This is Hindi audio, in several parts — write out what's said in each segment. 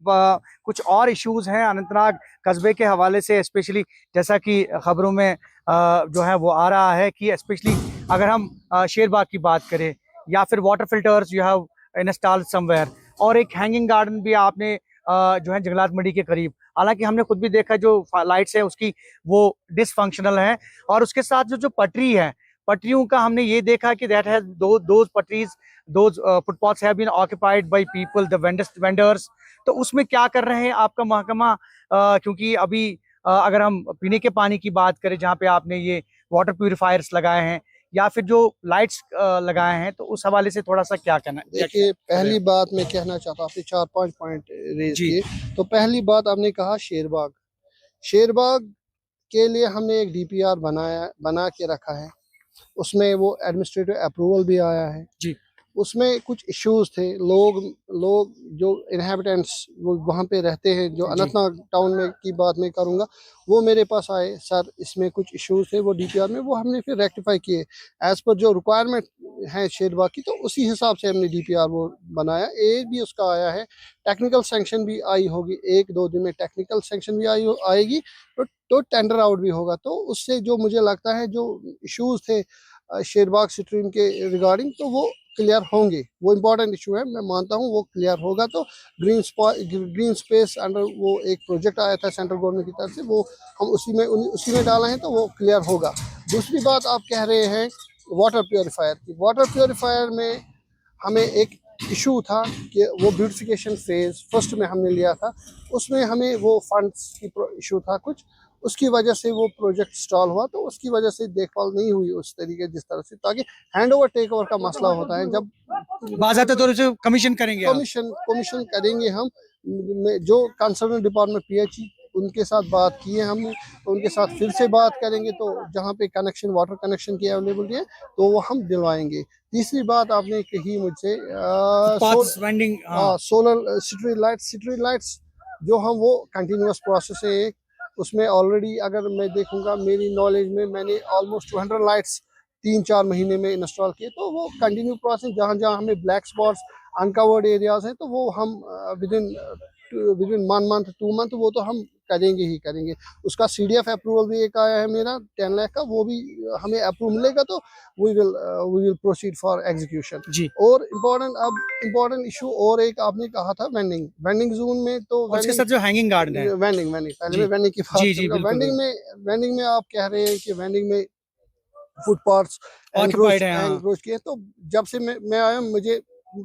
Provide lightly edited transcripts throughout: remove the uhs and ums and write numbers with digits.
कुछ और इश्यूज हैं अनंतनाग कस्बे के हवाले से, स्पेशली जैसा कि खबरों में जो है वो आ रहा है कि स्पेशली अगर हम शेरबाग की बात करें या फिर water filters you have installed somewhere, और एक हैंगिंग गार्डन भी आपने जो है जंगलात मंडी के करीब, हालांकि हमने खुद भी देखा जो लाइट्स है उसकी वो डिसफंक्शनल है, और उसके साथ जो जो पटरी है, पटरियों का हमने ये देखा कि दैट हैज दोज पटरीज, those footpaths have been occupied by people, the vendors. तो उसमें क्या कर रहे हैं आपका महकमा? क्योंकि अभी अगर हम पीने के पानी की बात करें जहाँ पे आपने ये वाटर प्यूरिफायर्स लगाए हैं या फिर जो लाइट्स लगाए हैं, तो उस हवाले से थोड़ा सा क्या कहना? देखिए, पहली बात मैं कहना चाहता हूँ, आपने 4-5 पॉइंट रेज जी। किए। तो पहली बात आपने कहा शेरबाग, शेरबाग के लिए हमने एक डीपीआर बना के रखा है, उसमें वो एडमिनिस्ट्रेटिव अप्रूवल भी आया है जी। उसमें कुछ इश्यूज थे, लोग जो इनहेबिटेंट्स वो वहाँ पे रहते हैं, जो जी। अनंतनाग टाउन में की बात मैं करूँगा, वो मेरे पास आए, सर इसमें कुछ इश्यूज थे वो डीपीआर में, वो हमने फिर रेक्टिफाई किए एज पर जो रिक्वायरमेंट है शेरबाग की, तो उसी हिसाब से हमने डीपीआर वो बनाया। एक भी उसका आया है, टेक्निकल सैंक्शन भी आई होगी, 1-2 दिन में टेक्निकल सैंक्शन भी आएगी, तो टेंडर आउट भी होगा। तो उससे जो मुझे लगता है जो इश्यूज थे शेरबाग स्ट्रीम के रिगार्डिंग, तो वो क्लियर होंगे। वो इम्पोर्टेंट इशू है, मैं मानता हूँ वो क्लियर होगा। तो ग्रीन स्पेस अंडर वो एक प्रोजेक्ट आया था सेंट्रल गवर्नमेंट की तरफ से, वो हम उसी में डाला है, तो वो क्लियर होगा। दूसरी बात आप कह रहे हैं वाटर प्योरीफायर की, वाटर प्योरीफायर में हमें एक इशू था कि वो ब्यूटिफिकेशन फेज फर्स्ट में हमने लिया था, उसमें हमें वो फंड्स की इशू था कुछ, उसकी वजह से वो प्रोजेक्ट स्टॉल हुआ, तो उसकी वजह से देखभाल नहीं हुई उस तरीके जिस तरह से, ताकि हैंड ओवर टेक ओवर का मसला होता है जब बाज़ाब्ते तौर से कमीशन करेंगे आप? कमीशन करेंगे हम। जो कंसर्न डिपार्टमेंट पीएचई उनके साथ बात की है हमने, तो उनके साथ फिर से बात करेंगे, तो जहाँ पे कनेक्शन वाटर कनेक्शन की अवेलेबिलिटी है तो वो हम दिलवाएंगे। तीसरी बात आपने कही मुझसे सोलर स्ट्रीट लाइट्स जो हम वो कंटिन्यूस प्रोसेस है एक, उसमें ऑलरेडी अगर मैं देखूंगा मेरी नॉलेज में मैंने ऑलमोस्ट 200 लाइट्स 3-4 महीने में इंस्टॉल किए। तो वो कंटिन्यू प्रोसेस, जहाँ जहाँ हमें ब्लैक स्पॉट्स अनकवर्ड एरियाज हैं, तो वो हम विदिन 1 मंथ 2 मंथ वो तो हम करेंगे ही करेंगे। उसका सीडीएफ अप्रूवल भी एक आया है मेरा 10 लाख का, वो भी हमें अप्रूव मिलेगा तो we will proceed for execution जी। और इम्पोर्टेंट इशू और एक आपने कहा था वेंडिंग जोन में, तो उसके साथ जो हैंगिंग गार्डन है, वेंडिंग पहले मैं वेंडिंग की बात करूंगा। वेंडिंग में आप कह रहे हैं कि वेंडिंग में फुटपाथ्स एंक्रोच किए, तो जब से मैं आया मुझे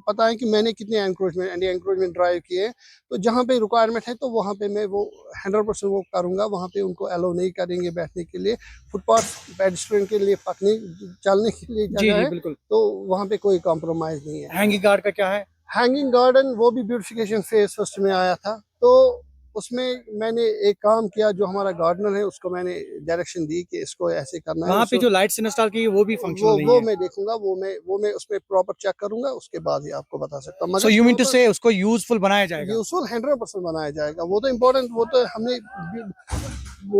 पता है कि मैंने कितने एंटी एंक्रोचमेंट ड्राइव किए, तो जहाँ पे रिक्वायरमेंट है तो वहाँ पे मैं वो 100% वो करूँगा। वहाँ पे उनको अलाउ नहीं करेंगे बैठने के लिए, फुटपाथ पेडेस्ट्रियन के लिए चलने के लिए जगह है, तो वहाँ पे कोई कॉम्प्रोमाइज नहीं है। हैंगिंग गार्ड का क्या है? हैंगिंग गार्डन वो भी ब्यूटिफिकेशन फेज फर्स्ट में आया था, तो उसमें मैंने एक काम किया, जो हमारा गार्डनर है उसको मैंने डायरेक्शन दी कि इसको ऐसे करना है। वहाँ पे जो लाइट्स इंस्टॉल की वो भी फंक्शनल नहीं है। वो मैं देखूंगा, वो मैं उसमें प्रॉपर चेक करूंगा, उसके बाद ही आपको बता सकता हूँ। सो यू मीन टू से उसको यूजफुल बनाया जाएगा? यूजफुल 100% बनाया जाएगा। वो तो इम्पोर्टेंट, वो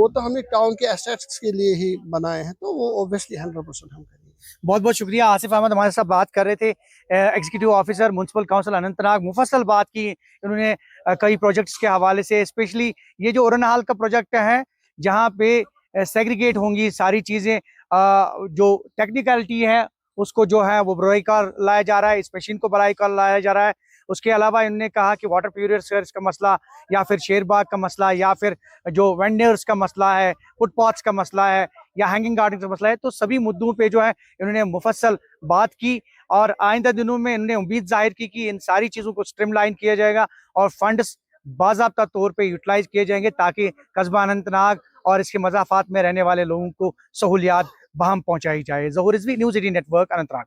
तो हमने टाउन के एसेट्स के लिए ही बनाए हैं, तो वो ऑब्वियसली 100% हम करेंगे। बहुत बहुत शुक्रिया। आसिफ अहमद हमारे साथ बात कर रहे थे, executive officer municipal council Anantnag. मुफस्सल बात की इन्होंने कई प्रोजेक्ट्स के हवाले से, स्पेशली ये जो उरनहाल का प्रोजेक्ट है जहाँ पे सेग्रीगेट होंगी सारी चीज़ें, जो टेक्निकलिटी है उसको जो है वो बराई कार लाया जा रहा है, इस मशीन को बराई कार लाया जा रहा है। उसके अलावा इन्होंने कहा कि वाटर प्यूरिफायर्स का मसला या फिर शेरबाग का मसला या फिर जो वेंडर्स का मसला है, फुटपाथ्स का मसला है या हैंगिंग गार्डन का मसला है, तो सभी मुद्दों पे जो है इन्होंने मुफस्सल बात की, और आइंदा दिनों में इन्होंने उम्मीद जाहिर की कि इन सारी चीज़ों को स्ट्रीमलाइन किया जाएगा और फंड्स बाज़ाब्ता तौर पे यूटिलाइज किए जाएंगे, ताकि कस्बा अनंतनाग और इसके मज़ाफ़ात में रहने वाले लोगों को सहूलियात बहम पहुँचाई जाए। ज़हूर रिजवी, न्यूज़ 18 नेटवर्क, अनंतनाग।